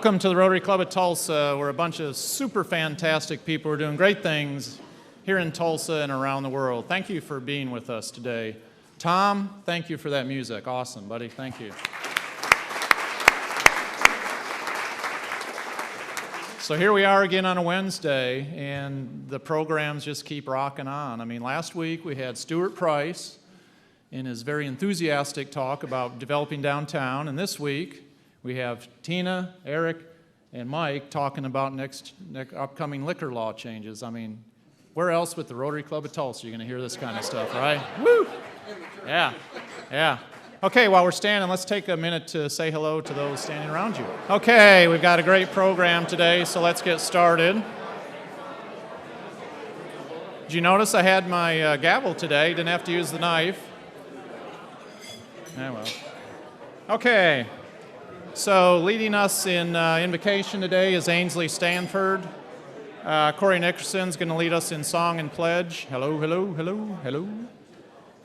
Welcome to the Rotary Club of Tulsa. We're a bunch of super fantastic people who are doing great things here in Tulsa and around the world. Thank you for being with us today. Tom, thank you for that music. Awesome, buddy. Thank you. So here we are again on a Wednesday, and the programs just keep rocking on. I mean, last week we had Stuart Price in his very enthusiastic talk about developing downtown, and this week we have Tina, Eric, and Mike talking about next upcoming liquor law changes. I mean, where else but the Rotary Club of Tulsa are you going to hear this kind of stuff, right? Woo! Yeah. Okay, while we're standing, let's take a minute to say hello to those standing around you. Okay, we've got a great program today, so let's get started. Did you notice I had my gavel today? Didn't have to use the knife. Yeah, well. Okay, so leading us in invocation today is Ainsley Stanford. Corey Nickerson's going to lead us in song and pledge. Hello, hello, hello, hello.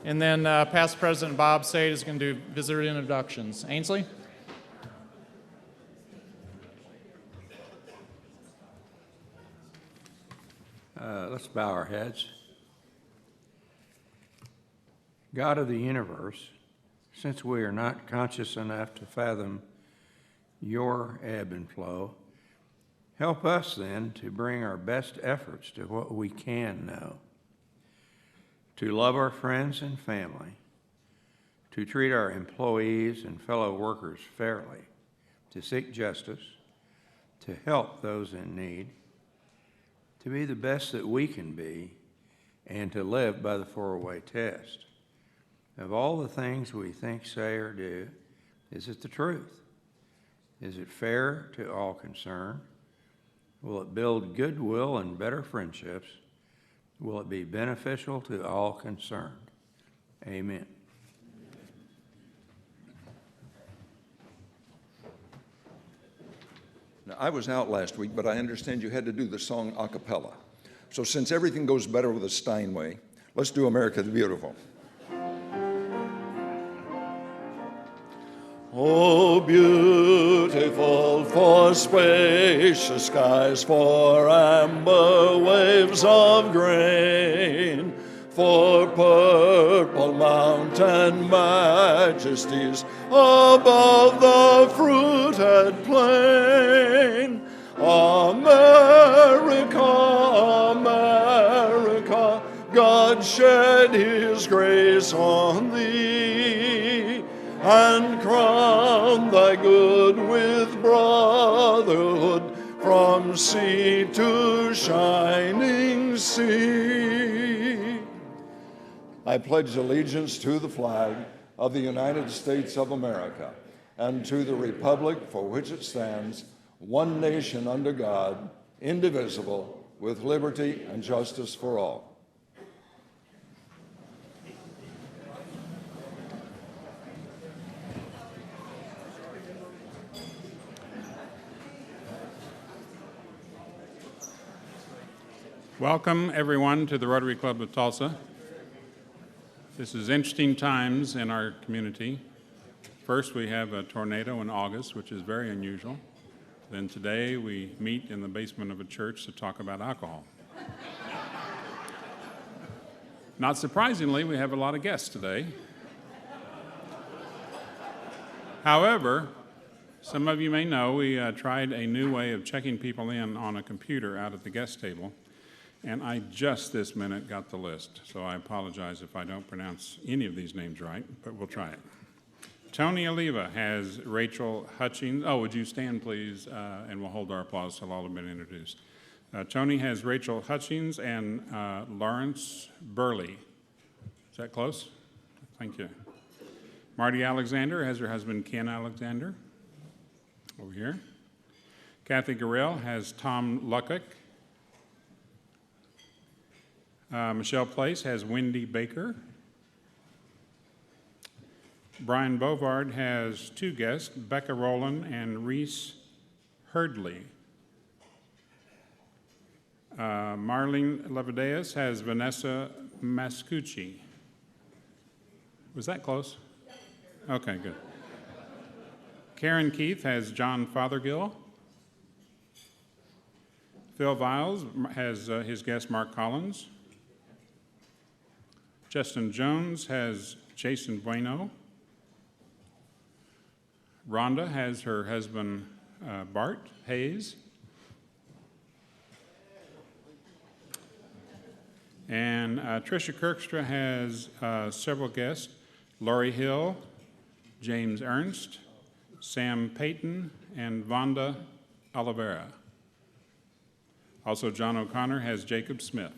And then past President Bob Sade is going to do visitor introductions. Ainsley? Let's bow our heads. God of the universe, since we are not conscious enough to fathom your ebb and flow, help us then to bring our best efforts to what we can know. To love our friends and family, to treat our employees and fellow workers fairly, to seek justice, to help those in need, to be the best that we can be, and to live by the four-way test. Of all the things we think, say, or do, is it the truth? Is it fair to all concerned? Will it build goodwill and better friendships? Will it be beneficial to all concerned? Amen. Now, I was out last week, but I understand you had to do the song a cappella. So since everything goes better with a Steinway, let's do America the Beautiful. Oh, beautiful for spacious skies, for amber waves of grain, for purple mountain majesties above the fruited plain. America, America, God shed his grace on thee, and crown thy good with brotherhood from sea to shining sea. I pledge allegiance to the flag of the United States of America and to the republic for which it stands, one nation under God, indivisible, with liberty and justice for all. Welcome, everyone, to the Rotary Club of Tulsa. This is interesting times in our community. First, we have a tornado in August, which is very unusual. Then today, we meet in the basement of a church to talk about alcohol. Not surprisingly, we have a lot of guests today. However, some of you may know we tried a new way of checking people in on a computer out at the guest table. And I just this minute got the list, so I apologize if I don't pronounce any of these names right, but we'll try it. Tony Oliva has Rachel Hutchings. Oh, would you stand, please, and we'll hold our applause till all have been introduced. Tony has Rachel Hutchings and Lawrence Burley. Is that close? Thank you. Marty Alexander has her husband, Ken Alexander, over here. Kathy Garrell has Tom Luckock. Michelle Place has Wendy Baker. Brian Bovard has two guests, Becca Rowland and Reese Hurdley. Marlene Levideus has Vanessa Mascucci. Was that close? Okay, good. Karen Keith has John Fothergill. Phil Viles has his guest Mark Collins. Justin Jones has Jason Bueno. Rhonda has her husband Bart Hayes. And Tricia Kirkstra has several guests: Laurie Hill, James Ernst, Sam Payton, and Vonda Oliveira. Also, John O'Connor has Jacob Smith.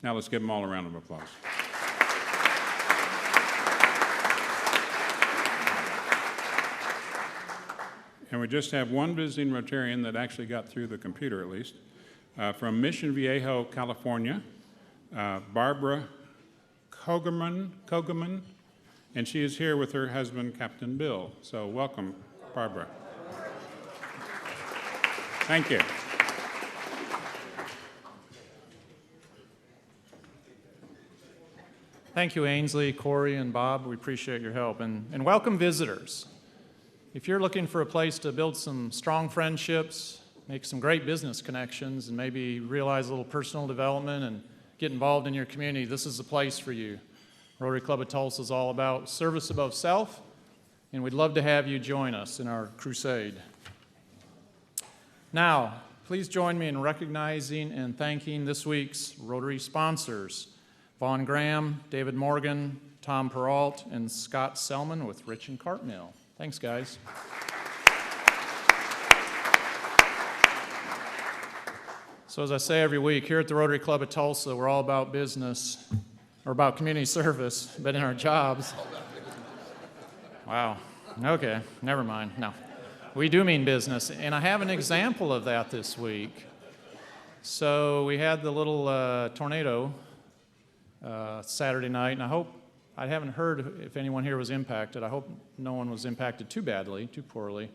Now let's give them all a round of applause. And we just have one visiting Rotarian that actually got through the computer, at least. From Mission Viejo, California, Barbara Kogeman, and she is here with her husband, Captain Bill. So welcome, Barbara. Thank you. Thank you, Ainsley, Corey, and Bob. We appreciate your help. And welcome visitors. If you're looking for a place to build some strong friendships, make some great business connections, and maybe realize a little personal development and get involved in your community, this is the place for you. Rotary Club of Tulsa is all about service above self, and we'd love to have you join us in our crusade. Now, please join me in recognizing and thanking this week's Rotary sponsors: Vaughn Graham, David Morgan, Tom Peralt, and Scott Selman with Rich and Cartmill. Thanks, guys. So as I say every week, here at the Rotary Club of Tulsa, we're all about business, or about community service, but in our jobs. Wow. Okay, never mind. No. We do mean business, and I have an example of that this week. So we had the little tornado Saturday night, and I haven't heard if anyone here was impacted. I hope no one was impacted too badly, too poorly.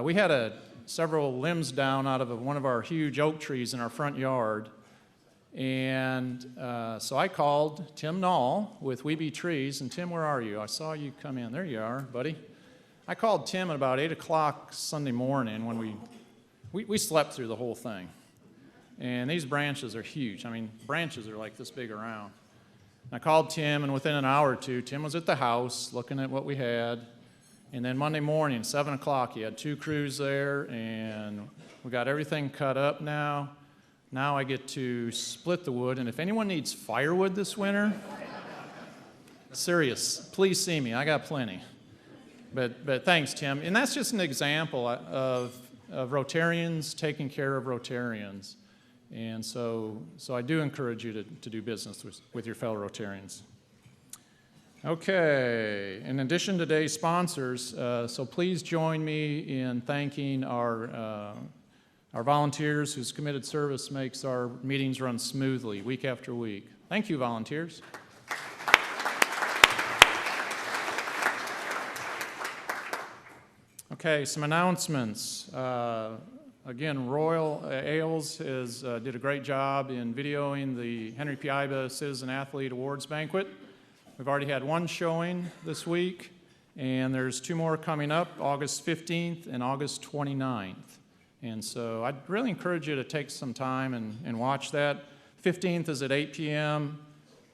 We had several limbs down out of one of our huge oak trees in our front yard, and so I called Tim Nall with We Be Trees. And Tim, where are you? I saw you come in. There you are, buddy. I called Tim at about 8 o'clock Sunday morning when we slept through the whole thing. And these branches are huge. I mean, branches are like this big around. I called Tim, and within an hour or two, Tim was at the house looking at what we had. And then Monday morning, 7 o'clock, he had 2 crews there, and we got everything cut up now. Now I get to split the wood, and if anyone needs firewood this winter, serious, please see me. I got plenty. But thanks, Tim. And that's just an example of Rotarians taking care of Rotarians. And so I do encourage you to do business with your fellow Rotarians. Okay, in addition to today's sponsors, so please join me in thanking our volunteers whose committed service makes our meetings run smoothly week after week. Thank you, volunteers. Okay, some announcements. Again, Royal Ales did a great job in videoing the Henry P. Iba Citizen Athlete Awards Banquet. We've already had one showing this week, and there's 2 more coming up, August 15th and August 29th. And so I'd really encourage you to take some time and watch that. 15th is at 8 p.m.,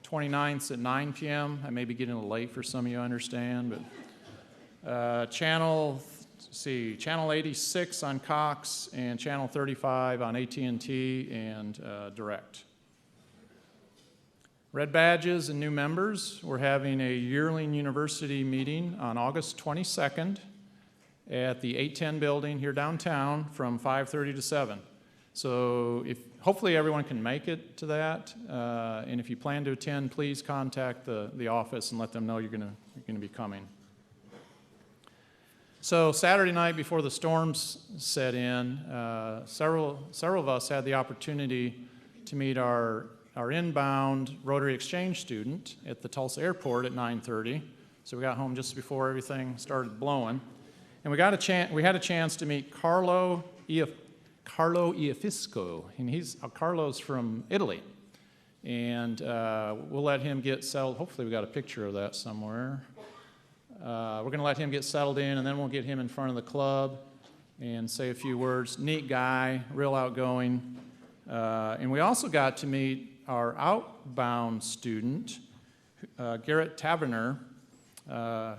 29th is at 9 p.m. I may be getting a little late for some of you, I understand, but Channel 86 on Cox and Channel 35 on AT&T and Direct. Red Badges and new members, we're having a Yearling University meeting on August 22nd at the 810 building here downtown from 5:30 to 7. So hopefully everyone can make it to that, and if you plan to attend, please contact the office and let them know you're going to be coming. So Saturday night before the storms set in, several of us had the opportunity to meet our inbound Rotary Exchange student at the Tulsa airport at 9:30. So we got home just before everything started blowing. And we had a chance to meet Carlo Iafisco, and Carlo's from Italy. And we'll let him get settled. Hopefully we got a picture of that somewhere. We're going to let him get settled in, and then we'll get him in front of the club. and say a few words. Neat guy, real outgoing. And we also got to meet our outbound student, Garrett Taverner,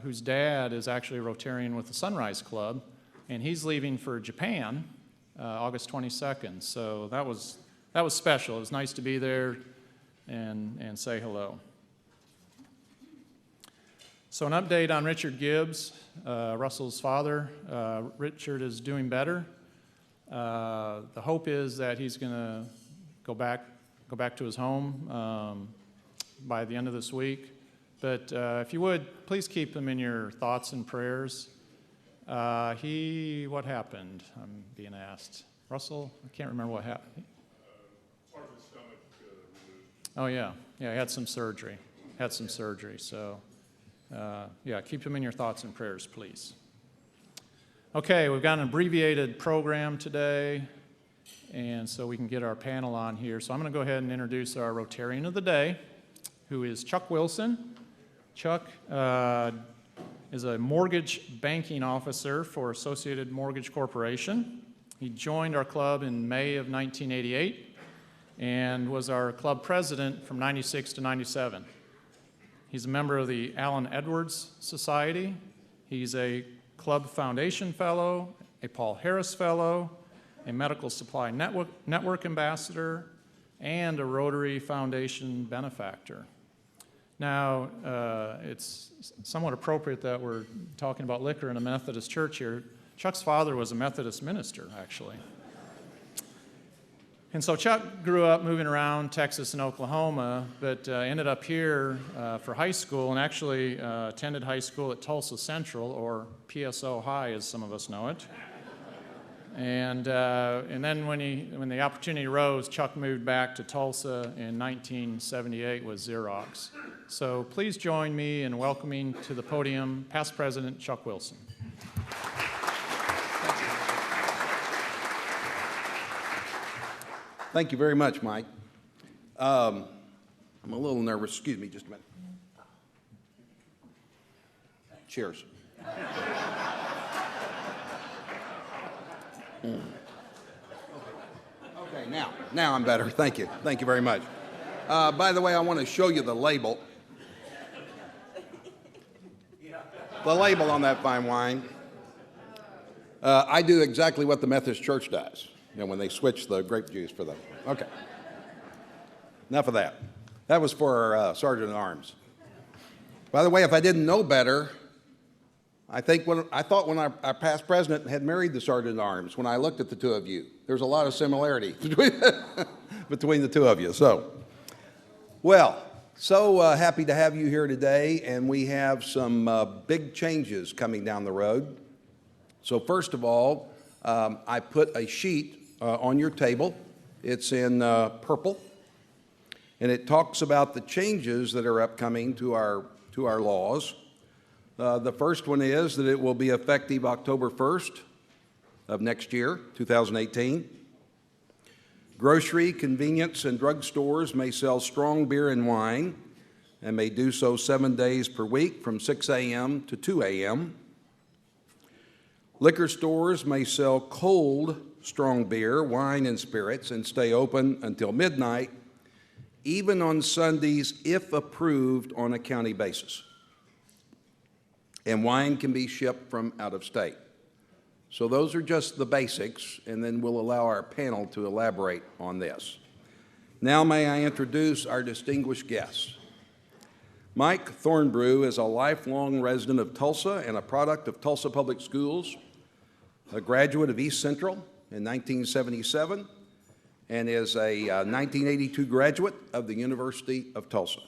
whose dad is actually a Rotarian with the Sunrise Club, and he's leaving for Japan August 22nd. So that was special. It was nice to be there and say hello. So an update on Richard Gibbs, Russell's father. Richard is doing better. The hope is that he's going to go back to his home by the end of this week. But if you would, please keep him in your thoughts and prayers. What happened? I'm being asked. Russell, I can't remember what happened. Part of his stomach removed. Oh, yeah. Yeah, he had some surgery. So, yeah, keep him in your thoughts and prayers, please. Okay, we've got an abbreviated program today, and so we can get our panel on here. So I'm going to go ahead and introduce our Rotarian of the day, who is Chuck Wilson. Chuck is a mortgage banking officer for Associated Mortgage Corporation. He joined our club in May of 1988 and was our club president from 96 to 97. He's a member of the Allen Edwards Society. He's a Club Foundation Fellow, a Paul Harris Fellow, a Medical Supply Network Ambassador, and a Rotary Foundation benefactor. Now, it's somewhat appropriate that we're talking about liquor in a Methodist church here. Chuck's father was a Methodist minister, actually. And so Chuck grew up moving around Texas and Oklahoma, but ended up here for high school and actually attended high school at Tulsa Central, or PSO High as some of us know it. And then when the opportunity arose, Chuck moved back to Tulsa in 1978 with Xerox. So please join me in welcoming to the podium past President Chuck Wilson. Thank you very much, Mike. I'm a little nervous. Excuse me just a minute. Cheers. Okay, now I'm better. Thank you. Thank you very much. By the way, I want to show you the label. The label on that fine wine. I do exactly what the Methodist Church does, when they switch the grape juice for the... Okay. Enough of that. That was for our Sergeant at Arms. By the way, if I didn't know better, I thought when our past president had married the Sergeant at Arms, when I looked at the two of you, there's a lot of similarity between the two of you. So happy to have you here today, and we have some big changes coming down the road. So first of all, I put a sheet on your table. It's in purple, and it talks about the changes that are upcoming to our laws. The first one is that it will be effective October 1st of next year, 2018. Grocery, convenience, and drug stores may sell strong beer and wine and may do so 7 days per week from 6 a.m. to 2 a.m. Liquor stores may sell cold, strong beer, wine, and spirits and stay open until midnight, even on Sundays if approved on a county basis. And wine can be shipped from out of state. So those are just the basics, and then we'll allow our panel to elaborate on this. Now may I introduce our distinguished guests. Mike Thornbrew is a lifelong resident of Tulsa and a product of Tulsa Public Schools, a graduate of East Central in 1977, and is a 1982 graduate of the University of Tulsa.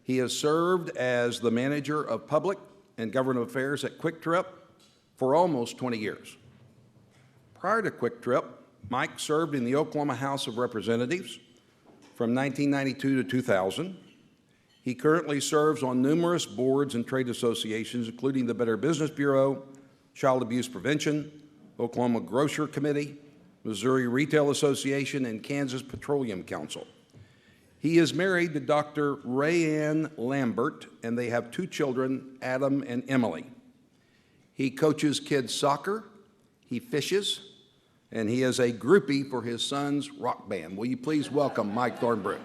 He has served as the manager of public and government affairs at Quick Trip for almost 20 years. Prior to Quick Trip, Mike served in the Oklahoma House of Representatives from 1992 to 2000. He currently serves on numerous boards and trade associations, including the Better Business Bureau, Child Abuse Prevention, Oklahoma Grocer Committee, Missouri Retail Association, and Kansas Petroleum Council. He is married to Dr. Rayanne Lambert, and they have 2 children, Adam and Emily. He coaches kids soccer. he fishes, and he is a groupie for his son's rock band. Will you please welcome Mike Thornbrook?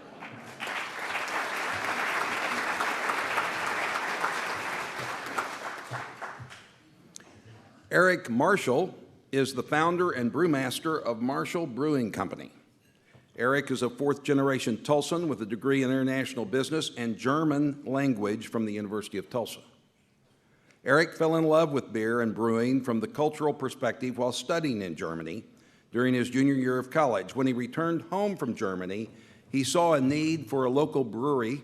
Eric Marshall is the founder and brewmaster of Marshall Brewing Company. Eric is a fourth-generation Tulsan with a degree in international business and German language from the University of Tulsa. Eric fell in love with beer and brewing from the cultural perspective while studying in Germany during his junior year of college. When he returned home from Germany, he saw a need for a local brewery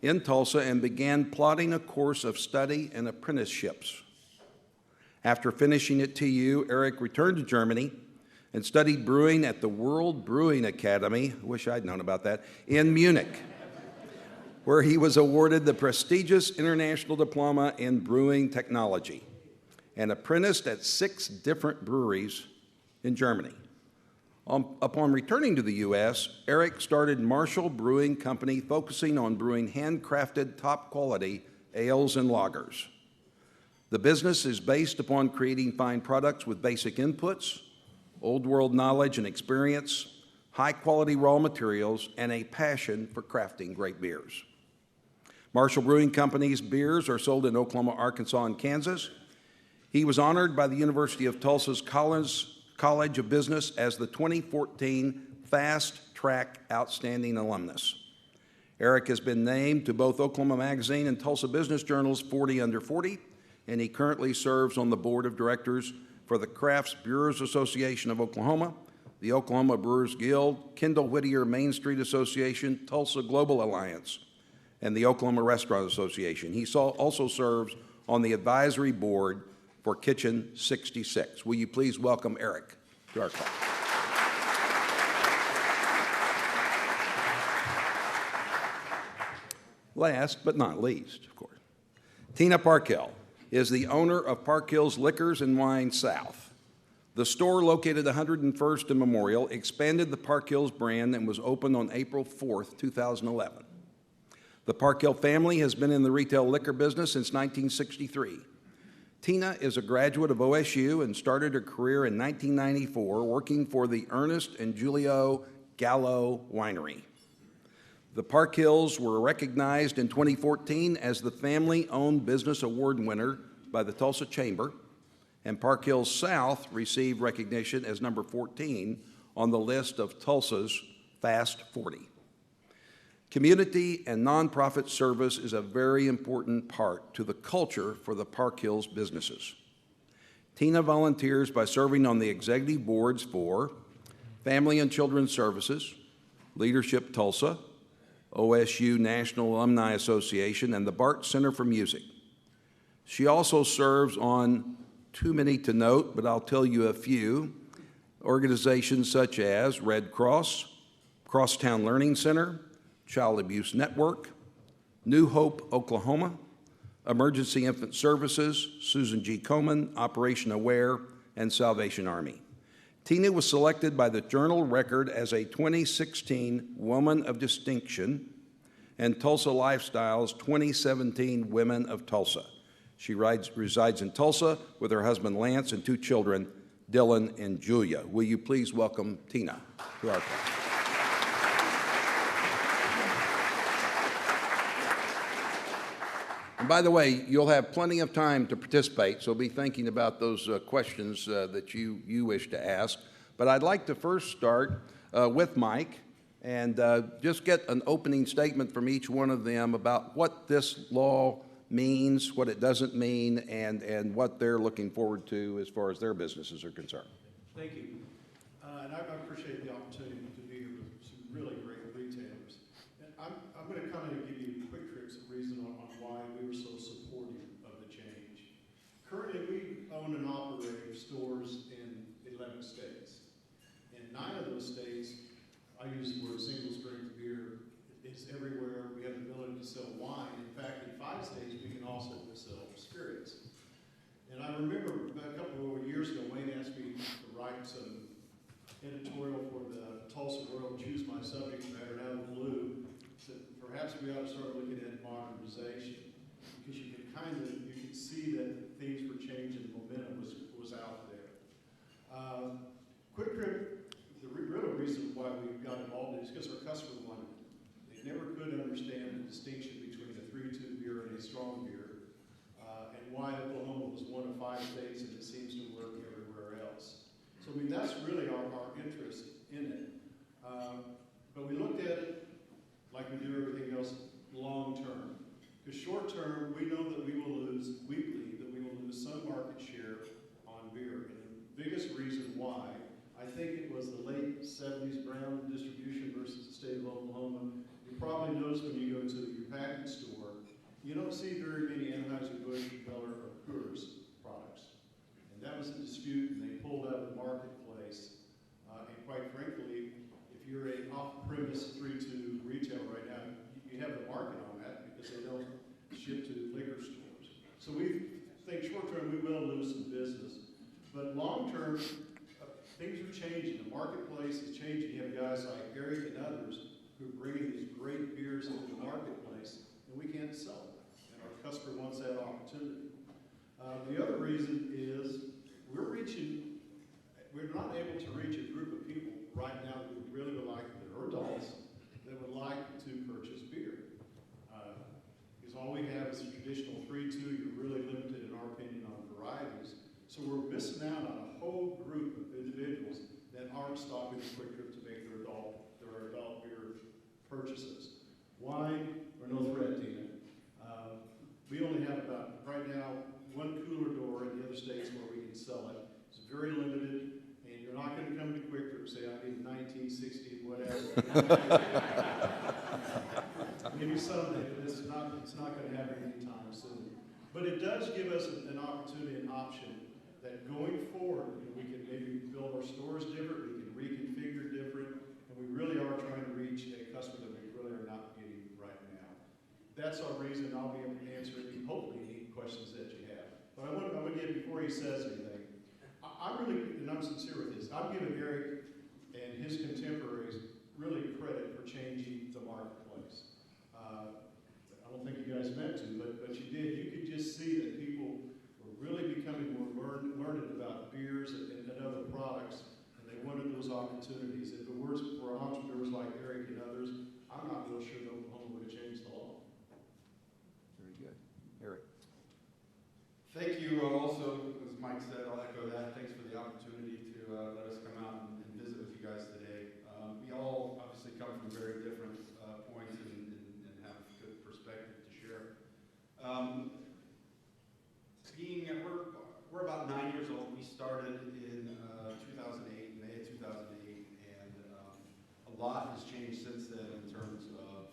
in Tulsa and began plotting a course of study and apprenticeships. After finishing at TU, Eric returned to Germany and studied brewing at the World Brewing Academy, I wish I'd known about that, in Munich, where he was awarded the prestigious International Diploma in Brewing Technology and apprenticed at 6 different breweries in Germany. Upon returning to the U.S., Eric started Marshall Brewing Company, focusing on brewing handcrafted, top-quality ales and lagers. The business is based upon creating fine products with basic inputs, old world knowledge and experience, high-quality raw materials, and a passion for crafting great beers. Marshall Brewing Company's beers are sold in Oklahoma, Arkansas, and Kansas. He was honored by the University of Tulsa's College of Business as the 2014 Fast Track Outstanding Alumnus. Eric has been named to both Oklahoma Magazine and Tulsa Business Journal's 40 Under 40, and he currently serves on the board of directors for the Crafts Brewers Association of Oklahoma, the Oklahoma Brewers Guild, Kendall Whittier Main Street Association, Tulsa Global Alliance, and the Oklahoma Restaurant Association. He also serves on the advisory board for Kitchen 66. Will you please welcome Eric to our call? Last but not least, of course, Tina Parkhill is the owner of Parkhill's Liquors and Wine South. The store, located 101st and Memorial, expanded the Parkhill's brand and was opened on April 4th, 2011. The Parkhill family has been in the retail liquor business since 1963. Tina is a graduate of OSU and started her career in 1994 working for the Ernest and Julio Gallo Winery. The Parkhills were recognized in 2014 as the Family Owned Business Award winner by the Tulsa Chamber, and Parkhills South received recognition as number 14 on the list of Tulsa's Fast 40. Community and nonprofit service is a very important part to the culture for the Parkhills businesses. Tina volunteers by serving on the executive boards for Family and Children's Services, Leadership Tulsa, OSU National Alumni Association, and the Bart Center for Music. She also serves on, too many to note, but I'll tell you a few, organizations such as Red Cross, Crosstown Learning Center, Child Abuse Network, New Hope, Oklahoma, Emergency Infant Services, Susan G. Komen, Operation Aware, and Salvation Army. Tina was selected by the Journal Record as a 2016 Woman of Distinction and Tulsa Lifestyle's 2017 Women of Tulsa. She resides in Tulsa with her husband Lance and 2 children, Dylan and Julia. Will you please welcome Tina to our call? And by the way, you'll have plenty of time to participate, so be thinking about those questions that you wish to ask. But I'd like to first start with Mike and just get an opening statement from each one of them about what this law means, what it doesn't mean, and what they're looking forward to as far as their businesses are concerned. Thank you. And I appreciate the opportunity to be here with some really great retailers. And I'm going to come in and give you quick tricks of reason on why we were so supportive of the change. Currently, we own and operate stores in 11 states. In 9 of those states, I use the word single strength beer. It's everywhere. We have the ability to sell wine. In fact, in 5 states, we can also sell spirits. And I remember a couple of years ago, Wayne asked me to write some editorial for the Tulsa World, choose my subject matter out of the blue. That perhaps we ought to start looking at modernization, because you can see that things were changing, momentum was out there. Quick Trip, the real reason why we got involved is because our customer wanted it. They never could understand the distinction between a 3-2 beer and a strong beer, and why Oklahoma was one of 5 states and it seems to work everywhere else. So I mean, that's really our interest in it. But we looked at it like we do everything else long term. Because short term, we know that we believe that we will lose some market share on beer. And the biggest reason why, I think it was the late 70s Brown distribution versus the state of Oklahoma. You probably noticed when you go to your package store, you don't see very many Anheuser-Busch, Miller, or Coors products. And that was a dispute, and they pulled out of the marketplace. And quite frankly, if you're an off-premise 3-2 retailer right now, you have the market on that because they don't ship to liquor stores. So we think short-term we will lose some business. But long-term, things are changing. The marketplace is changing. You have guys like Eric and others who are bringing these great beers into the marketplace, and we can't sell them. And our customer wants that opportunity. The other reason is we're not able to reach a group of people right now that we really would like, that are adults, that would like to purchase beer. Because all we have is a traditional 3-2. You're really limited, in our opinion, on varieties. So we're missing out on a whole group of individuals that aren't stopping the Quick Trip to make their adult beer purchases. Wine, we're no threat, Tina. We only have about, right now, 1 cooler door in the other states where we can sell it. It's very limited, and you're not going to come to Quick Trip and say, I need 1960, whatever. Maybe someday, but it's not going to happen anytime soon. But it does give us an opportunity, an option, that going forward, we can maybe build our stores different, we can reconfigure different, and we really are trying to reach a customer that we really are not getting right now. That's our reason. I'll be able to answer any, hopefully, any questions that you have. But I want to get, before he says anything, I'm really, and I'm sincere with this, I'm giving Eric and his contemporaries really credit for changing the marketplace. I don't think you guys meant to, but you did. You could just see that people were really becoming more learned about beers and other products, and they wanted those opportunities. If it were for entrepreneurs like Eric and others, I'm not real sure that Oklahoma would have changed the law. Very good. Eric. Thank you. Also, as Mike said, I'll echo that. Thanks for the opportunity to let us come out and visit with you guys today. We all obviously come from very different points and have good perspective to share. We're about 9 years old. We started in 2008, May of 2008, and a lot has changed since then in terms of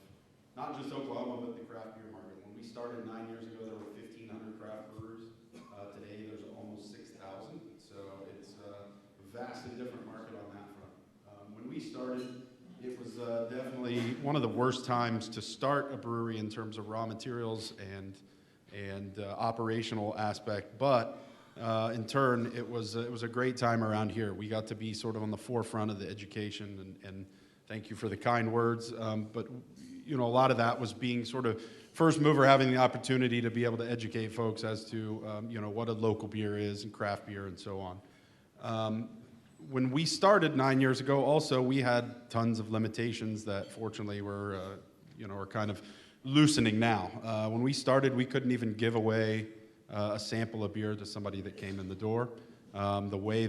not just Oklahoma, but the craft beer market. When we started 9 years ago, there were 1,500 craft brewers. Today, there's almost 6,000, so it's a vastly different market on that front. When we started, it was definitely one of the worst times to start a brewery in terms of raw materials and operational aspect, but in turn, it was a great time around here. We got to be sort of on the forefront of the education, and thank you for the kind words. But a lot of that was being sort of first mover, having the opportunity to be able to educate folks as to what a local beer is and craft beer and so on. When we started 9 years ago, also we had tons of limitations that fortunately were are kind of loosening now. When we started, we couldn't even give away a sample of beer to somebody that came in the door. The way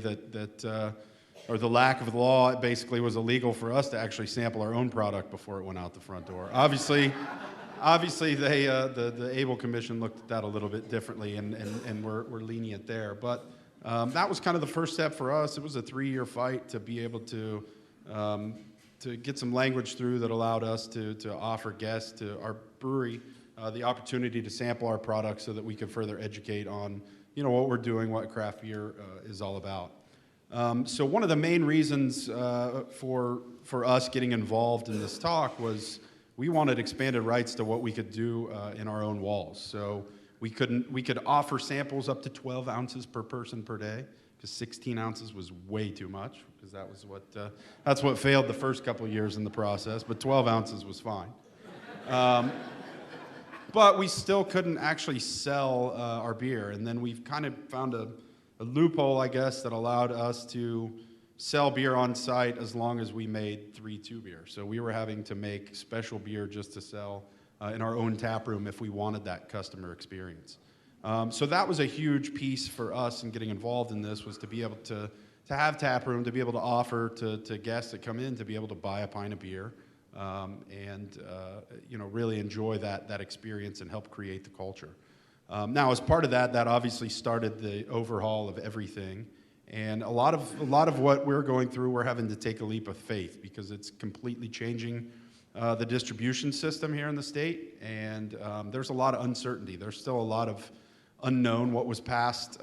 or the lack of the law, it basically was illegal for us to actually sample our own product before it went out the front door. Obviously, they, the Able Commission looked at that a little bit differently and were lenient there. But that was kind of the first step for us. It was a 3-year fight to be able to get some language through that allowed us to offer guests to our brewery the opportunity to sample our products so that we could further educate on what we're doing, what craft beer is all about. So one of the main reasons for us getting involved in this talk was we wanted expanded rights to what we could do in our own walls. So we could offer samples up to 12 ounces per person per day, because 16 ounces was way too much, because that's what failed the first couple of years in the process, but 12 ounces was fine. But we still couldn't actually sell our beer, and then we've kind of found a loophole, I guess, that allowed us to sell beer on site as long as we made 3-2 beer. So we were having to make special beer just to sell in our own tap room if we wanted that customer experience. So that was a huge piece for us in getting involved in this, was to be able to have tap room, to be able to offer to guests that come in to be able to buy a pint of beer and really enjoy that experience and help create the culture. Now, as part of that obviously started the overhaul of everything. And a lot of what we're going through, we're having to take a leap of faith because it's completely changing the distribution system here in the state. And there's a lot of uncertainty. There's still a lot of unknown. What was passed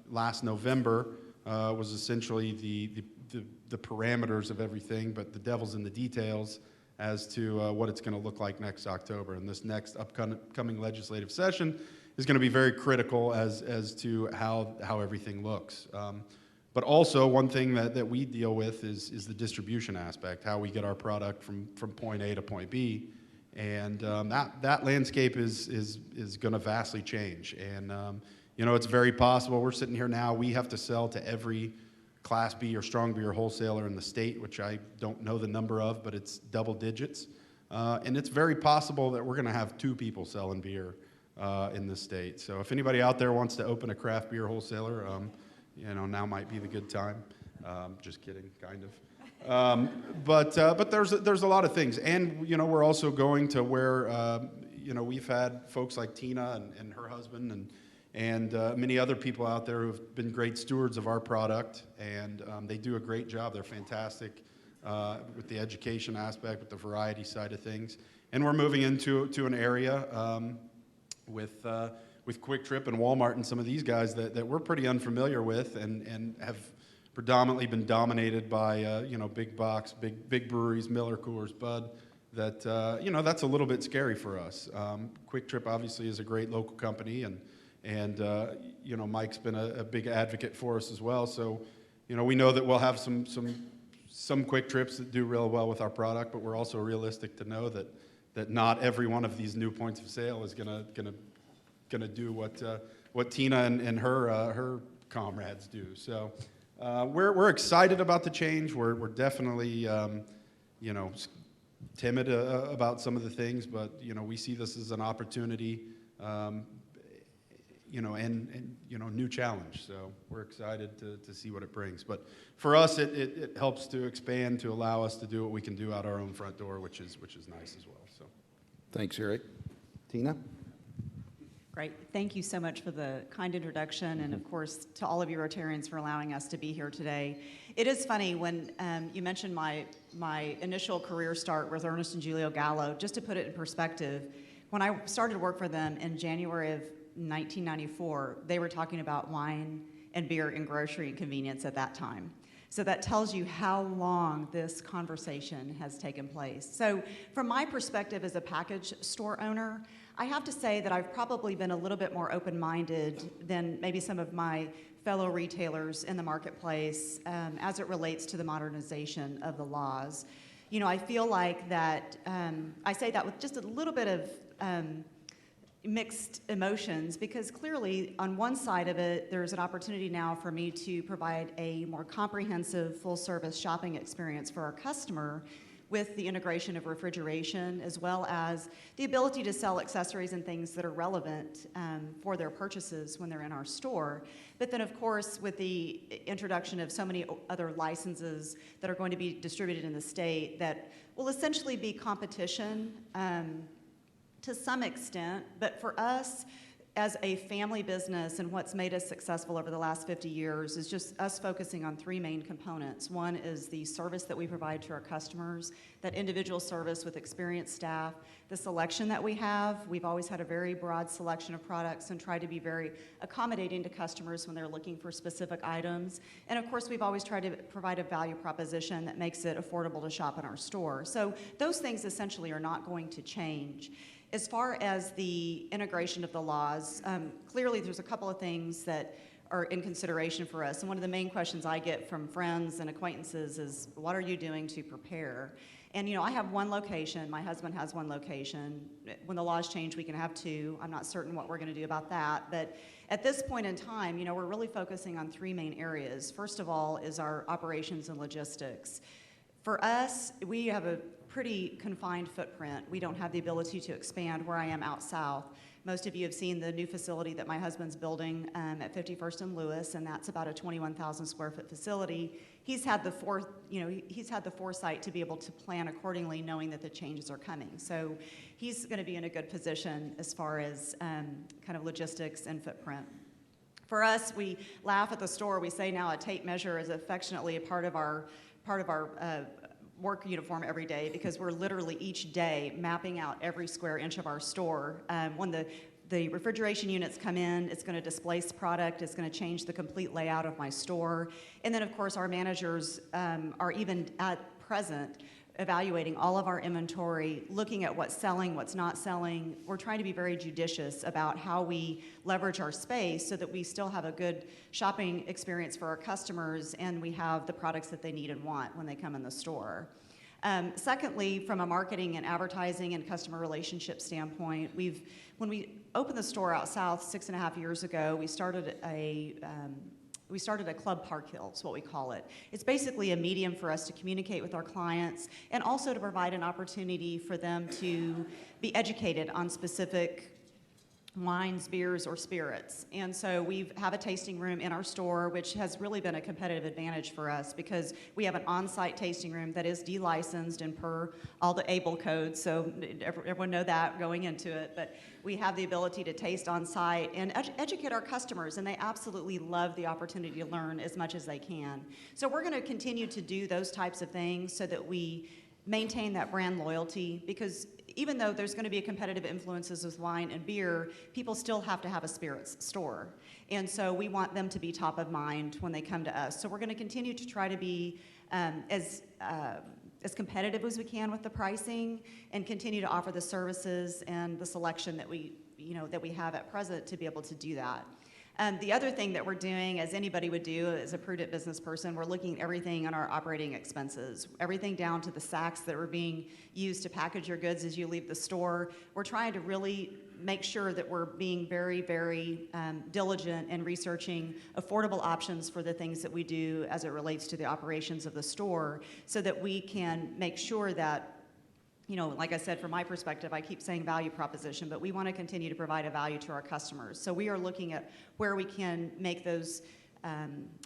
last November was essentially the parameters of everything, but the devil's in the details as to what it's going to look like next October. And this next upcoming legislative session is going to be very critical as to how everything looks. But also, one thing that we deal with is the distribution aspect, how we get our product from point A to point B. And that landscape is going to vastly change. And, it's very possible. We're sitting here now. We have to sell to every Class B or strong beer wholesaler in the state, which I don't know the number of, but it's double digits. And it's very possible that we're going to have 2 people selling beer in this state. So if anybody out there wants to open a craft beer wholesaler, now might be the good time. Just kidding, kind of. But there's a lot of things, and we're also going to where we've had folks like Tina and her husband and many other people out there who have been great stewards of our product, and they do a great job. They're fantastic with the education aspect, with the variety side of things, and we're moving into an area with Quick Trip and Walmart and some of these guys that we're pretty unfamiliar with and have predominantly been dominated by big box, big breweries, Miller, Coors, Bud. That's a little bit scary for us. Quick Trip obviously is a great local company, and Mike's been a big advocate for us as well. So we know that we'll have some Quick Trips that do real well with our product, but we're also realistic to know that not every one of these new points of sale is gonna do what Tina and her comrades do. So we're excited about the change. We're definitely timid about some of the things, but we see this as an opportunity, and new challenge. So we're excited to see what it brings. But for us, it helps to expand to allow us to do what we can do out our own front door, which is nice as well. So Thanks, Eric. Tina? Great. Thank you so much for the kind introduction, and of course to all of you Rotarians for allowing us to be here today. It is funny when you mentioned my initial career start with Ernest and Julio Gallo. Just to put it in perspective, when I started work for them in January of 1994, they were talking about wine and beer and grocery and convenience at that time. So that tells you how long this conversation has taken place. So from my perspective as a package store owner, I have to say that I've probably been a little bit more open-minded than maybe some of my fellow retailers in the marketplace as it relates to the modernization of the laws. I feel like that, I say that with just a little bit of mixed emotions, because clearly on one side of it, there's an opportunity now for me to provide a more comprehensive full-service shopping experience for our customer with the integration of refrigeration, as well as the ability to sell accessories and things that are relevant for their purchases when they're in our store. But then, of course, with the introduction of so many other licenses that are going to be distributed in the state that will essentially be competition to some extent, but for us as a family business, and what's made us successful over the last 50 years is just us focusing on 3 main components. One is the service that we provide to our customers, that individual service with experienced staff, the selection that we have. We've always had a very broad selection of products and try to be very accommodating to customers when they're looking for specific items. And of course, we've always tried to provide a value proposition that makes it affordable to shop in our store. So those things essentially are not going to change. As far as the integration of the laws, clearly there's a couple of things that are in consideration for us. And one of the main questions I get from friends and acquaintances is, what are you doing to prepare? And, I have one location. My husband has one location. When the laws change, we can have two. I'm not certain what we're going to do about that. But at this point in time, we're really focusing on three main areas. First of all is our operations and logistics. For us, we have a pretty confined footprint. We don't have the ability to expand where I am out south. Most of you have seen the new facility that my husband's building at 51st and Lewis, and that's about a 21,000 square foot facility. He's had the foresight to be able to plan accordingly, knowing that the changes are coming. So he's going to be in a good position as far as kind of logistics and footprint. For us, we laugh at the store. We say now a tape measure is affectionately a part of our work uniform every day, because we're literally each day mapping out every square inch of our store. When the refrigeration units come in, it's going to displace product, it's going to change the complete layout of my store. And then, of course, our managers are even at present evaluating all of our inventory, looking at what's selling, what's not selling. We're trying to be very judicious about how we leverage our space so that we still have a good shopping experience for our customers, and we have the products that they need and want when they come in the store. Secondly, from a marketing and advertising and customer relationship standpoint, when we opened the store out south 6.5 years ago, we started a Club Park Hill, is what we call it. It's basically a medium for us to communicate with our clients and also to provide an opportunity for them to be educated on specific wines, beers, or spirits. And so we have a tasting room in our store, which has really been a competitive advantage for us, because we have an on-site tasting room that is de-licensed and per all the ABLE codes, so everyone know that going into it. But we have the ability to taste on-site and educate our customers, and they absolutely love the opportunity to learn as much as they can. So we're going to continue to do those types of things so that we maintain that brand loyalty, because even though there's going to be competitive influences with wine and beer, people still have to have a spirits store. And so we want them to be top of mind when they come to us. So we're going to continue to try to be as competitive as we can with the pricing, and continue to offer the services and the selection that we have at present to be able to do that. The other thing that we're doing, as anybody would do as a prudent business person, we're looking at everything on our operating expenses, everything down to the sacks that are being used to package your goods as you leave the store. We're trying to really make sure that we're being very, very diligent in researching affordable options for the things that we do as it relates to the operations of the store, so that we can make sure that, like I said, from my perspective, I keep saying value proposition, but we want to continue to provide a value to our customers. So we are looking at where we can make those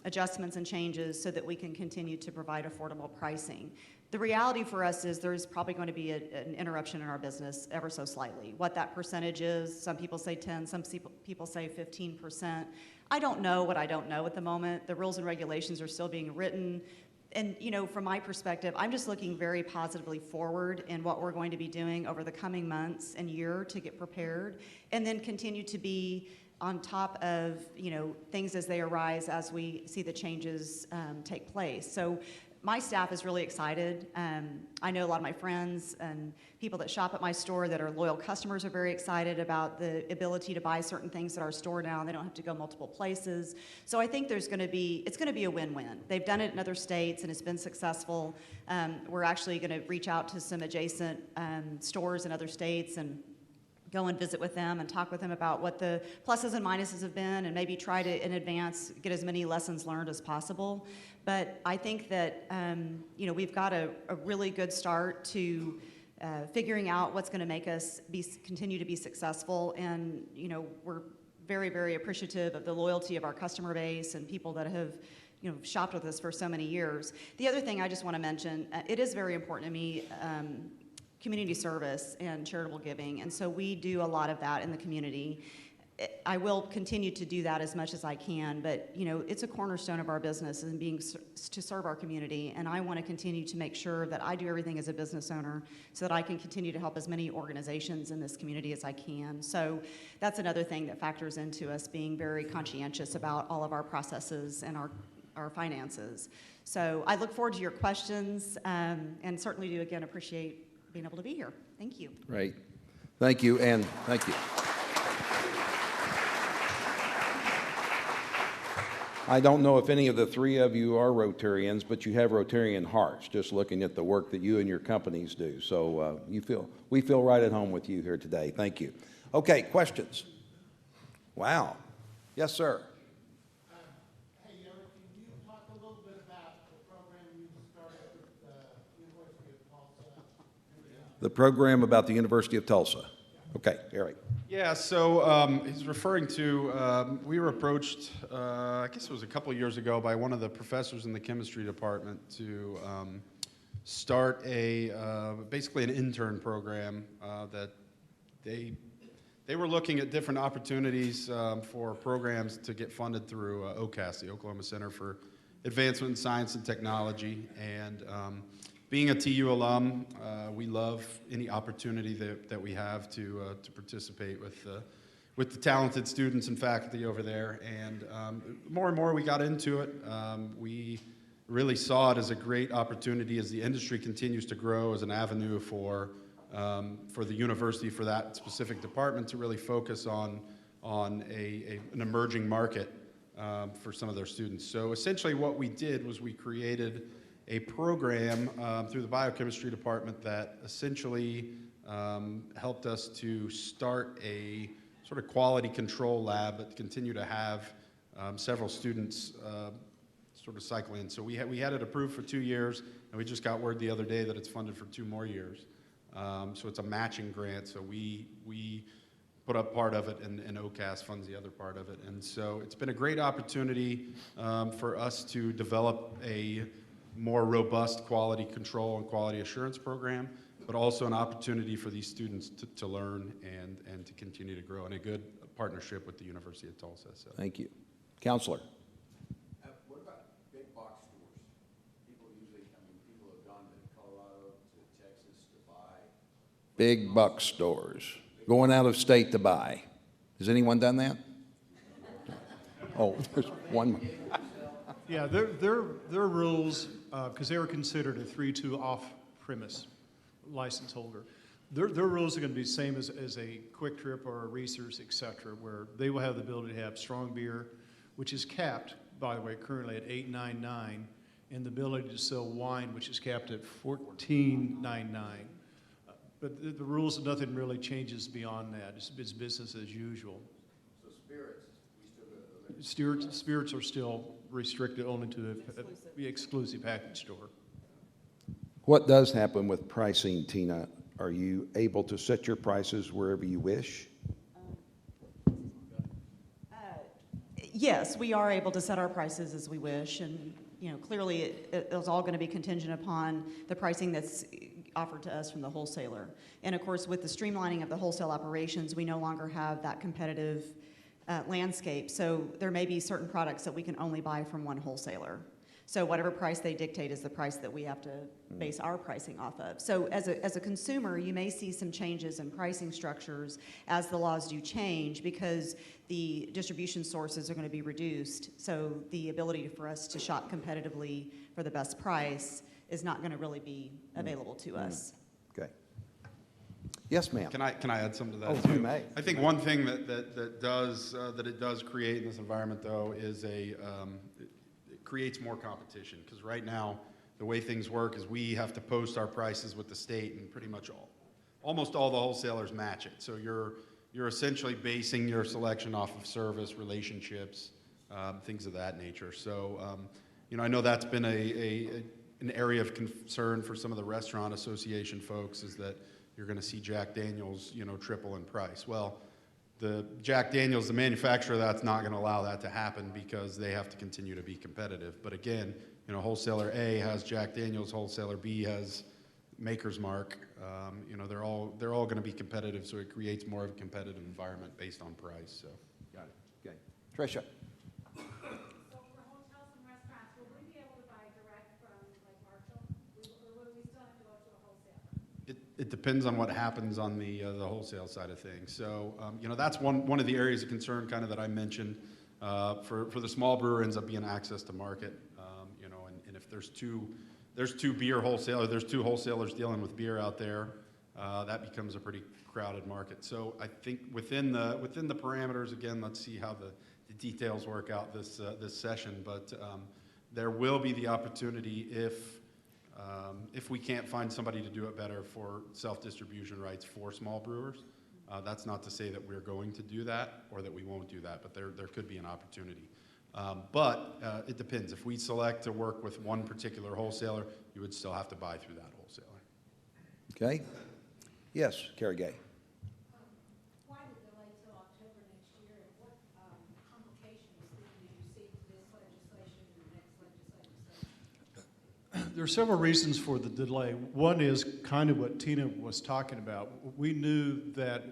adjustments and changes so that we can continue to provide affordable pricing. The reality for us is there's probably going to be an interruption in our business ever so slightly. What that percentage is, some people say 10, some people say 15%. I don't know what I don't know at the moment. The rules and regulations are still being written. And, from my perspective, I'm just looking very positively forward in what we're going to be doing over the coming months and year to get prepared, and then continue to be on top of, things as they arise as we see the changes take place. So my staff is really excited. I know a lot of my friends and people that shop at my store that are loyal customers are very excited about the ability to buy certain things at our store now. They don't have to go multiple places. So I think it's going to be a win-win. They've done it in other states and it's been successful. We're actually going to reach out to some adjacent stores in other states and go and visit with them and talk with them about what the pluses and minuses have been, and maybe try to, in advance, get as many lessons learned as possible. But I think that, we've got a really good start to figuring out what's going to make us continue to be successful. And, we're very, very appreciative of the loyalty of our customer base and people that have shopped with us for so many years. The other thing I just want to mention, it is very important to me, community service and charitable giving, and so we do a lot of that in the community. I will continue to do that as much as I can, but it's a cornerstone of our business and to serve our community, and I want to continue to make sure that I do everything as a business owner so that I can continue to help as many organizations in this community as I can. So that's another thing that factors into us being very conscientious about all of our processes and our finances. So I look forward to your questions, and certainly do again appreciate being able to be here. Thank you. Great. Thank you, and thank you. I don't know if any of the three of you are Rotarians, but you have Rotarian hearts, just looking at the work that you and your companies do. So we feel right at home with you here today. Thank you. Okay, questions? Wow. Yes, sir. Hey, Eric, can you talk a little bit about the program you started with the University of Tulsa? The program about the University of Tulsa. Okay, Eric. Yeah, so he's referring to, we were approached, I guess it was a couple years ago, by one of the professors in the chemistry department to start basically an intern program that they were looking at different opportunities for programs to get funded through OCAS, the Oklahoma Center for Advancement in Science and Technology. And being a TU alum, we love any opportunity that we have to participate with the talented students and faculty over there. And more and more we got into it. We really saw it as a great opportunity as the industry continues to grow as an avenue for the university, for that specific department to really focus on an emerging market for some of their students. So essentially what we did was we created a program through the biochemistry department that essentially helped us to start a sort of quality control lab, but continue to have several students sort of cycle in. So we had it approved for 2 years, and we just got word the other day that it's funded for 2 more years. So it's a matching grant, so we put up part of it, and OCAS funds the other part of it. And so it's been a great opportunity for us to develop a more robust quality control and quality assurance program, but also an opportunity for these students to learn and to continue to grow, and a good partnership with the University of Tulsa. So. Thank you. Counselor. What about big box stores? People have gone to Colorado, to Texas to buy. Big buck stores, going out of state to buy. Has anyone done that? Oh, there's one. Yeah, their rules, because they were considered a 3-2 off-premise license holder. Their rules are going to be the same as a Quick Trip or a Reese's, et cetera, where they will have the ability to have strong beer, which is capped, by the way, currently at $8.99, and the ability to sell wine, which is capped at $14.99. But the rules, nothing really changes beyond that. It's business as usual. So spirits, we still go there. Spirits are still restricted only to the exclusive package store. What does happen with pricing, Tina? Are you able to set your prices wherever you wish? Yes, we are able to set our prices as we wish, and clearly it's all going to be contingent upon the pricing that's offered to us from the wholesaler. And of course, with the streamlining of the wholesale operations, we no longer have that competitive landscape. So there may be certain products that we can only buy from one wholesaler. So whatever price they dictate is the price that we have to base our pricing off of. So as a consumer, you may see some changes in pricing structures as the laws do change, because the distribution sources are going to be reduced. So the ability for us to shop competitively for the best price is not going to really be available to us. Okay. Yes, ma'am. Can I add something to that? Oh, you may. I think one thing that it does create in this environment, though, is it creates more competition. Because right now, the way things work is we have to post our prices with the state, and pretty much almost all the wholesalers match it. So you're essentially basing your selection off of service, relationships, things of that nature. So I know that's been an area of concern for some of the restaurant association folks, is that you're going to see Jack Daniel's, triple in price. Well, the Jack Daniel's, the manufacturer, that's not going to allow that to happen, because they have to continue to be competitive. But again, wholesaler A has Jack Daniel's, wholesaler B has Maker's Mark. They're all going to be competitive, so it creates more of a competitive environment based on price. So, got it. Okay, Tricia. it depends on what happens on the wholesale side of things. So, that's one of the areas of concern kind of that I mentioned. For the small brewer ends up being access to market, and if there's two beer wholesalers, there's two wholesalers dealing with beer out there, that becomes a pretty crowded market. So I think within the parameters, again, let's see how the details work out this session, but there will be the opportunity if we can't find somebody to do it better for self-distribution rights for small brewers. That's not to say that we're going to do that or that we won't do that, but there could be an opportunity. But it depends. If we select to work with one particular wholesaler, you would still have to buy through that wholesaler. Okay? Yes, Carrie Gay. Why the delay till October next year, and what complications do you see to this legislation and the next legislative session? There are several reasons for the delay. One is kind of what Tina was talking about. We knew that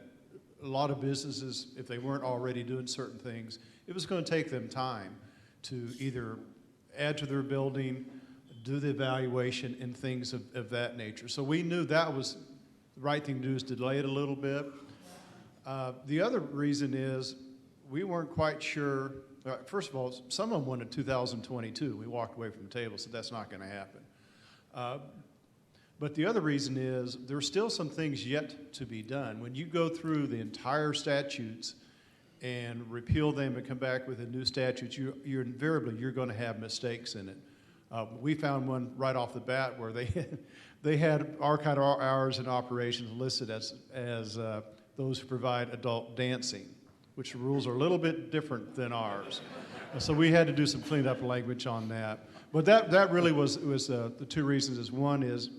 a lot of businesses, if they weren't already doing certain things, it was going to take them time to either add to their building, do the evaluation, and things of that nature. So we knew that was the right thing to do, is delay it a little bit. The other reason is we weren't quite sure. First of all, some of them wanted 2022. We walked away from the table, so that's not going to happen. But the other reason is there's still some things yet to be done. When you go through the entire statutes and repeal them and come back with a new statute, you're invariably going to have mistakes in it. We found one right off the bat where they had archive hours in operations listed as those who provide adult dancing, which the rules are a little bit different than ours. So we had to do some cleanup language on that. But that really was the two reasons. Is one is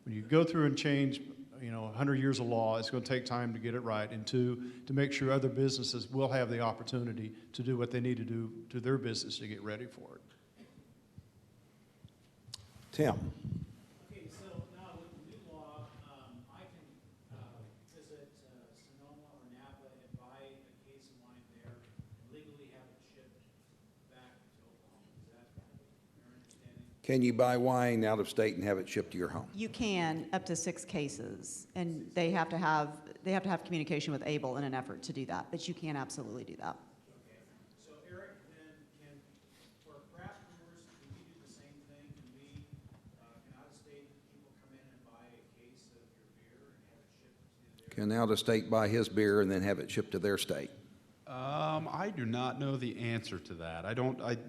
when you go through and change 100 years of law, it's going to take time to get it right. And two, to make sure other businesses will have the opportunity to do what they need to do to their business to get ready for it. Tim. Okay, so now with the new law, I can visit Sonoma or Napa and buy a case of wine there and legally have it shipped back to Oklahoma. Is that your understanding? Can you buy wine out of state and have it shipped to your home? You can, up to 6 cases, and they have to have communication with ABLE in an effort to do that, but you can absolutely do that. Okay. So Eric, then for craft brewers, can we do the same thing? Can out-of-state people come in and buy a case of your beer and have it shipped to their? Can out-of-state buy his beer and then have it shipped to their state? I do not know the answer to that.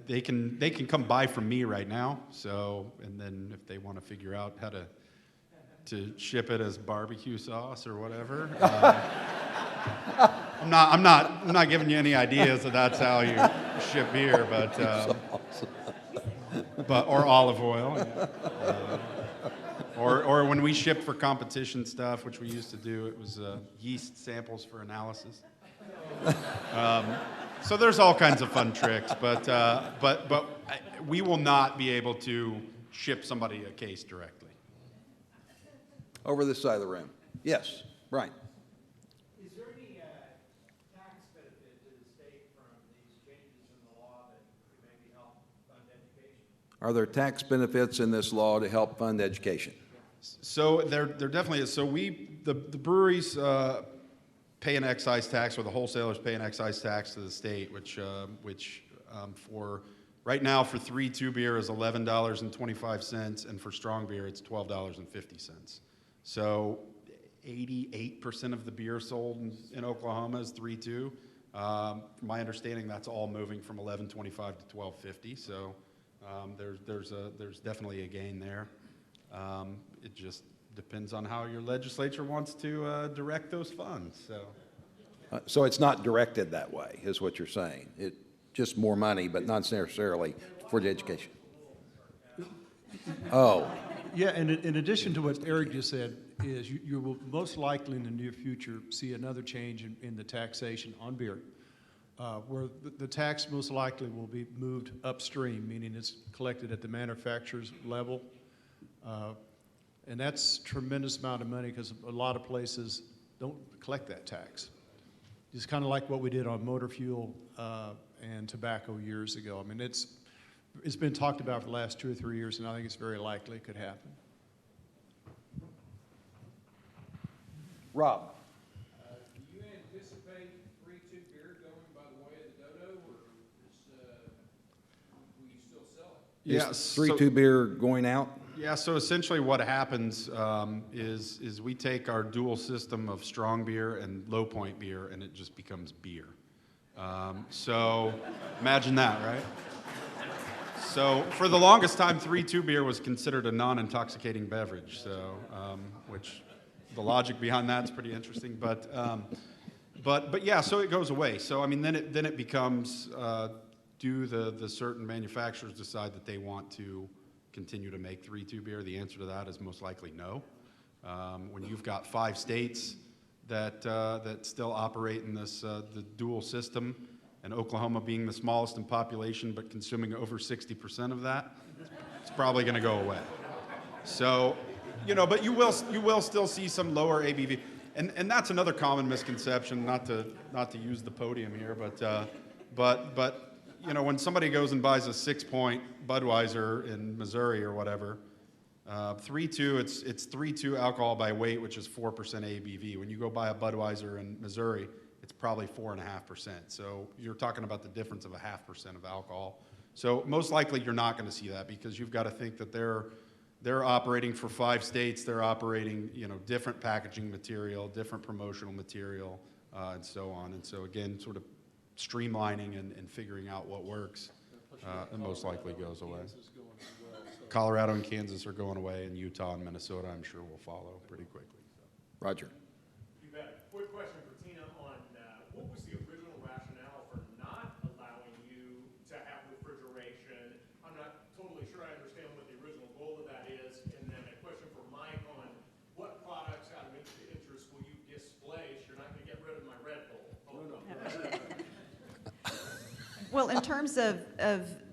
They can come buy from me right now. So, and then if they want to figure out how to ship it as barbecue sauce or whatever, I'm not giving you any ideas that that's how you ship beer, but or olive oil, yeah. Or when we shipped for competition stuff, which we used to do, it was yeast samples for analysis. So there's all kinds of fun tricks, but we will not be able to ship somebody a case directly. Over this side of the room. Yes, Brian. Is there any tax benefit to the state from these changes in the law that could maybe help fund education? Are there tax benefits in this law to help fund education? So there definitely is. So the breweries pay an excise tax, or the wholesalers pay an excise tax to the state, which for right now for 3.2 beer is $11.25, and for strong beer it's $12.50. So 88% of the beer sold in Oklahoma is 3.2. From my understanding, that's all moving from $11.25 to $12.50. So there's definitely a gain there. It just depends on how your legislature wants to direct those funds. So it's not directed that way, is what you're saying. It just more money, but not necessarily for the education. Oh. Yeah, and in addition to what Eric just said, is you will most likely in the near future see another change in the taxation on beer, where the tax most likely will be moved upstream, meaning it's collected at the manufacturer's level. And that's a tremendous amount of money because a lot of places don't collect that tax. It's kind of like what we did on motor fuel and tobacco years ago. I mean, it's been talked about for the last 2 or 3 years, and I think it's very likely it could happen. Rob. Do you anticipate 3.2 beer going by the way of the dodo, or will you still sell it? Yeah, Is 3.2 beer going out? Yeah, so essentially what happens is we take our dual system of strong beer and low point beer, and it just becomes beer. So imagine that, right? So for the longest time, 3-2 beer was considered a non-intoxicating beverage. So, which the logic behind that is pretty interesting. But yeah, so it goes away. So I mean, then it becomes do the certain manufacturers decide that they want to continue to make 3-2 beer? The answer to that is most likely no. When you've got 5 states that still operate in this the dual system, and Oklahoma being the smallest in population but consuming over 60% of that, it's probably going to go away. So, but you will still see some lower ABV, and that's another common misconception. Not to use the podium here, but when somebody goes and buys a 6-point Budweiser in Missouri or whatever, 3.2, it's 3.2 alcohol by weight, which is 4% ABV. When you go buy a Budweiser in Missouri, it's probably 4.5%. So you're talking about the difference of 0.5% of alcohol. So most likely you're not going to see that, because you've got to think that they're operating for 5 states. They're operating, different packaging material, different promotional material, and so on. And so again, sort of streamlining and figuring out what works, and most likely goes away. Colorado and Kansas are going away, and Utah and Minnesota, I'm sure, will follow pretty quickly. Roger. You bet. Quick question for Tina on what was the original rationale for not allowing you to have refrigeration? I'm not totally sure I understand what the original goal of that is. And then a question for Mike on what products out of interest will you displace? You're not going to get rid of my Red Bull. Well, in terms of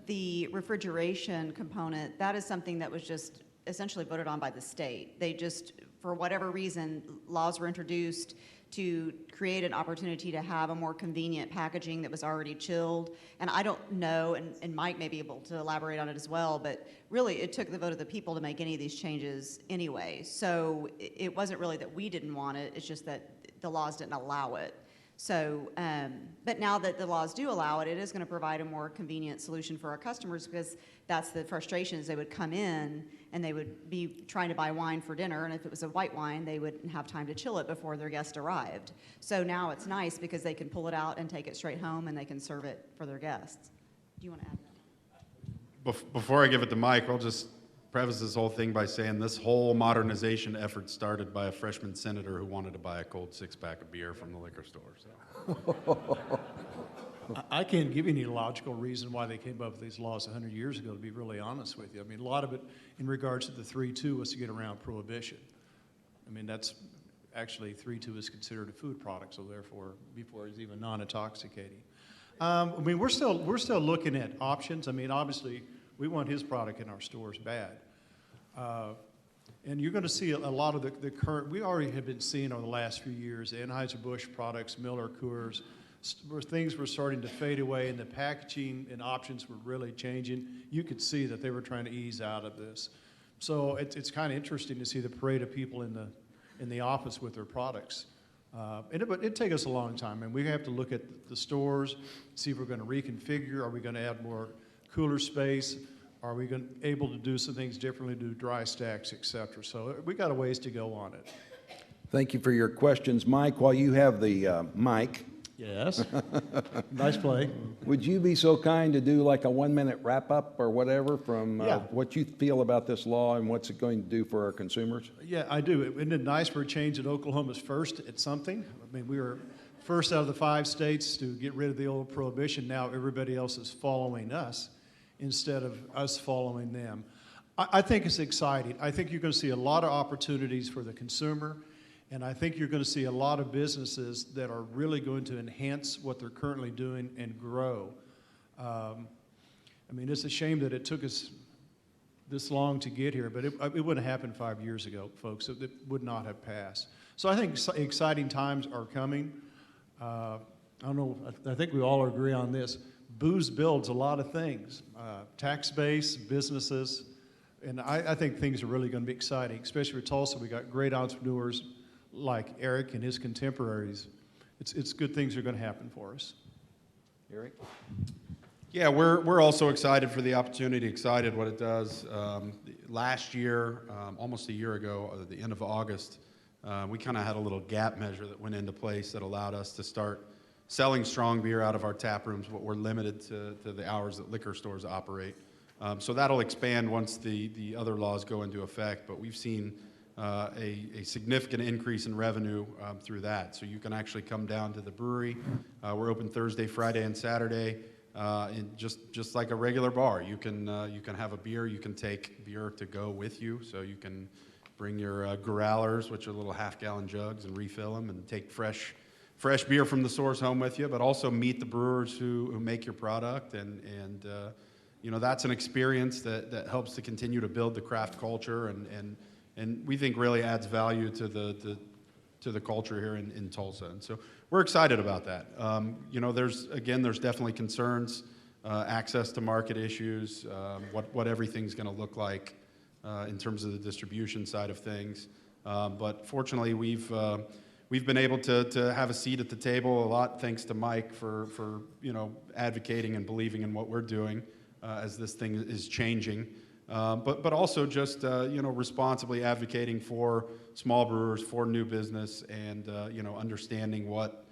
the refrigeration component, that is something that was just essentially voted on by the state. They just, for whatever reason, laws were introduced to create an opportunity to have a more convenient packaging that was already chilled. And I don't know, and Mike may be able to elaborate on it as well, but really it took the vote of the people to make any of these changes anyway. So it wasn't really that we didn't want it, it's just that the laws didn't allow it. So, but now that the laws do allow it, it is going to provide a more convenient solution for our customers, because that's the frustrations. They would come in and they would be trying to buy wine for dinner, and if it was a white wine, they wouldn't have time to chill it before their guest arrived. So now it's nice because they can pull it out and take it straight home, and they can serve it for their guests. Do you want to add that? Before I give it to Mike, I'll just preface this whole thing by saying this whole modernization effort started by a freshman senator who wanted to buy a cold 6-pack of beer from the liquor store. So. I can't give you any logical reason why they came up with these laws 100 years ago, to be really honest with you. I mean, a lot of it in regards to the 3.2 was to get around prohibition. I mean, that's actually 3.2 is considered a food product, so therefore, before it's even non-intoxicating. I mean, we're still looking at options. I mean, obviously, we want his product in our stores bad. And you're going to see a lot of the current, we already have been seeing over the last few years, the Anheuser-Busch products, Miller, Coors, where things were starting to fade away and the packaging and options were really changing. You could see that they were trying to ease out of this. So it's kind of interesting to see the parade of people in the office with their products. But it'd take us a long time, and we have to look at the stores, see if we're going to reconfigure, are we going to add more cooler space, are we able to do some things differently, do dry stacks, et cetera. So we got a ways to go on it. Thank you for your questions. Mike, while you have the mic. Yes. Nice play. Would you be so kind to do like a 1-minute wrap-up or whatever from Yeah. what you feel about this law and what's it going to do for our consumers? Yeah, I do. Isn't it nice for a change that Oklahoma's first at something? I mean, we were first out of the 5 states to get rid of the old prohibition. Now everybody else is following us instead of us following them. I think it's exciting. I think you're going to see a lot of opportunities for the consumer, and I think you're going to see a lot of businesses that are really going to enhance what they're currently doing and grow. I mean, it's a shame that it took us this long to get here, but it wouldn't have happened 5 years ago, folks. It would not have passed. So I think exciting times are coming. I don't know, I think we all agree on this. Booze builds a lot of things, tax base, businesses, and I think things are really going to be exciting, especially for Tulsa. We got great entrepreneurs like Eric and his contemporaries. It's good things are going to happen for us. Eric? Yeah, we're also excited for the opportunity, excited what it does. Last year, almost a year ago, at the end of August, we kind of had a little gap measure that went into place that allowed us to start selling strong beer out of our tap rooms, but we're limited to the hours that liquor stores operate. So that'll expand once the other laws go into effect, but we've seen a significant increase in revenue through that. So you can actually come down to the brewery. We're open Thursday, Friday, and Saturday, just like a regular bar. You can have a beer. You can take beer to go with you, so you can bring your growlers, which are little half-gallon jugs, and refill them, and take fresh beer from the source home with you. But also meet the brewers who make your product, and you know, that's an experience that helps to continue to build the craft culture, and we think really adds value to the culture here in Tulsa. And so we're excited about that. You know, there's definitely concerns, access to market issues, what everything's going to look like in terms of the distribution side of things. But fortunately, we've been able to have a seat at the table a lot, thanks to Mike for you know, advocating and believing in what we're doing as this thing is changing. But also just you know, responsibly advocating for small brewers, for new business, and you know, understanding what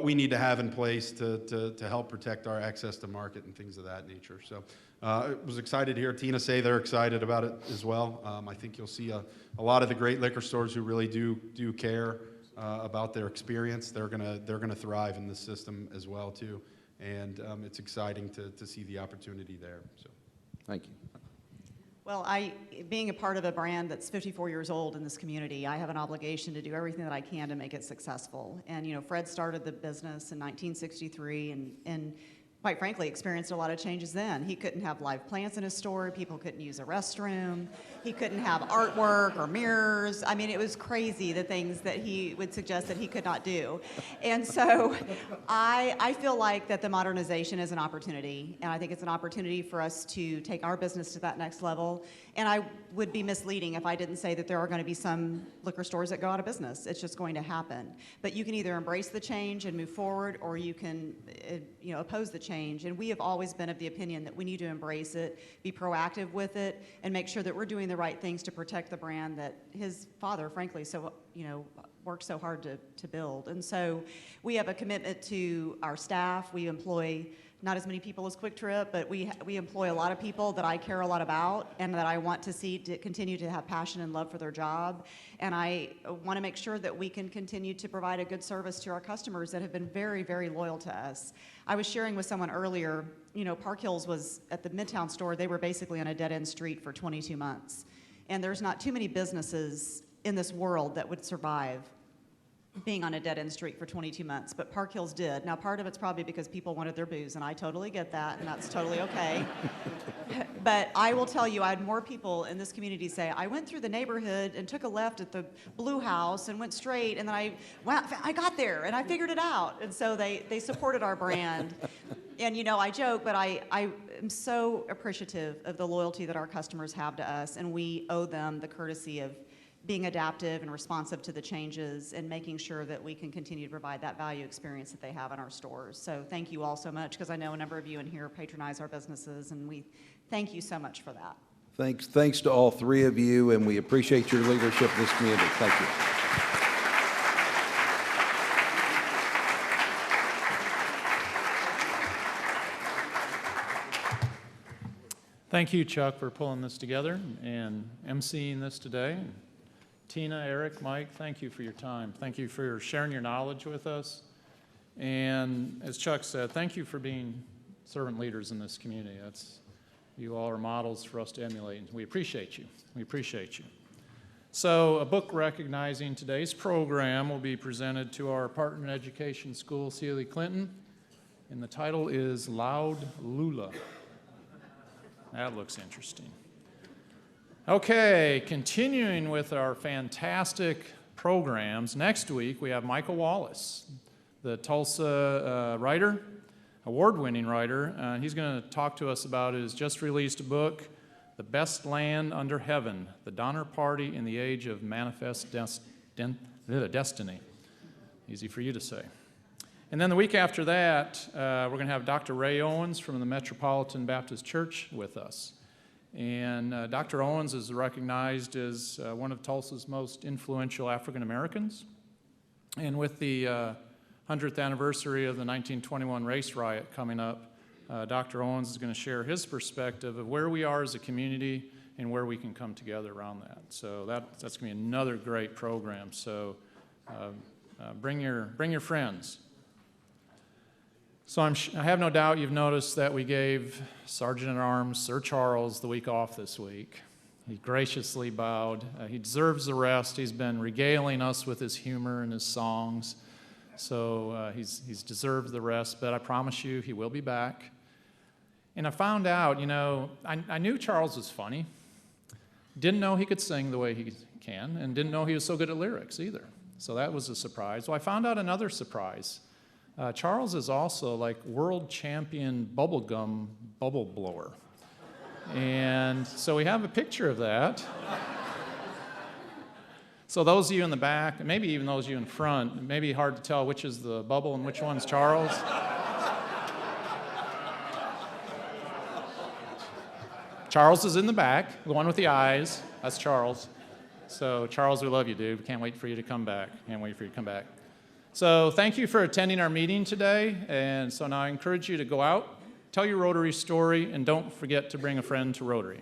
we need to have in place to help protect our access to market and things of that nature. So I was excited to hear Tina say they're excited about it as well. I think you'll see a lot of the great liquor stores who really do care about their experience. They're gonna thrive in this system as well too, and it's exciting to see the opportunity there. So, Thank you. Well, being a part of a brand that's 54 years old in this community, I have an obligation to do everything that I can to make it successful. And, you know, Fred started the business in 1963 and quite frankly, experienced a lot of changes then. He couldn't have live plants in his store. People couldn't use a restroom. He couldn't have artwork or mirrors. I mean, it was crazy, the things that he would suggest that he could not do. And so I feel like that the modernization is an opportunity, and I think it's an opportunity for us to take our business to that next level. And I would be misleading if I didn't say that there are going to be some liquor stores that go out of business. It's just going to happen. But you can either embrace the change and move forward, or you can you know, oppose the change. And we have always been of the opinion that we need to embrace it, be proactive with it, and make sure that we're doing the right things to protect the brand that his father, frankly, so, you know, worked so hard to build. And so we have a commitment to our staff. We employ not as many people as Quick Trip, but we employ a lot of people that I care a lot about and that I want to see to continue to have passion and love for their job. And I want to make sure that we can continue to provide a good service to our customers that have been very, very loyal to us. I was sharing with someone earlier, you know, Park Hills was at the Midtown store. They were basically on a dead-end street for 22 months. And there's not too many businesses in this world that would survive being on a dead-end street for 22 months, but Park Hills did. Now, part of it's probably because people wanted their booze, and I totally get that, and that's totally okay. But I will tell you, I had more people in this community say, I went through the neighborhood and took a left at the Blue House and went straight, and then I got there, and I figured it out. And so they supported our brand. And, you know, I joke, but I am so appreciative of the loyalty that our customers have to us, and we owe them the courtesy of being adaptive and responsive to the changes and making sure that we can continue to provide that value experience that they have in our stores. So thank you all so much, because I know a number of you in here patronize our businesses, and we thank you so much for that. Thanks to all three of you, and we appreciate your leadership in this community. Thank you. Thank you, Chuck, for pulling this together and emceeing this today. Tina, Eric, Mike, thank you for your time. Thank you for sharing your knowledge with us. And as Chuck said, thank you for being servant leaders in this community. You all are models for us to emulate, and we appreciate you. We appreciate you. So a book recognizing today's program will be presented to our partner in education school, Sealy Clinton, and the title is Loud Lula. That looks interesting. Okay, continuing with our fantastic programs, next week we have Michael Wallace, the Tulsa writer, award-winning writer. He's going to talk to us about his just-released book, The Best Land Under Heaven, The Donner Party in the Age of Manifest Destiny. Easy for you to say. And then the week after that, we're going to have Dr. Ray Owens from the Metropolitan Baptist Church with us. And Dr. Owens is recognized as one of Tulsa's most influential African Americans. And with the 100th anniversary of the 1921 race riot coming up, Dr. Owens is going to share his perspective of where we are as a community and where we can come together around that. So that's going to be another great program. So bring your friends. So I have no doubt you've noticed that we gave Sergeant-at-Arms Sir Charles the week off this week. He graciously bowed. He deserves the rest. He's been regaling us with his humor and his songs. So he's deserved the rest, but I promise you he will be back. And I found out, I knew Charles was funny. Didn't know he could sing the way he can, and didn't know he was so good at lyrics either. So that was a surprise. Well, I found out another surprise. Charles is also like world champion bubblegum bubble blower. And so we have a picture of that. So those of you in the back, and maybe even those of you in front, it may be hard to tell which is the bubble and which one's Charles. Charles is in the back, the one with the eyes. That's Charles. So Charles, we love you, dude. We can't wait for you to come back. Can't wait for you to come back. So thank you for attending our meeting today. And so now I encourage you to go out, tell your Rotary story, and don't forget to bring a friend to Rotary.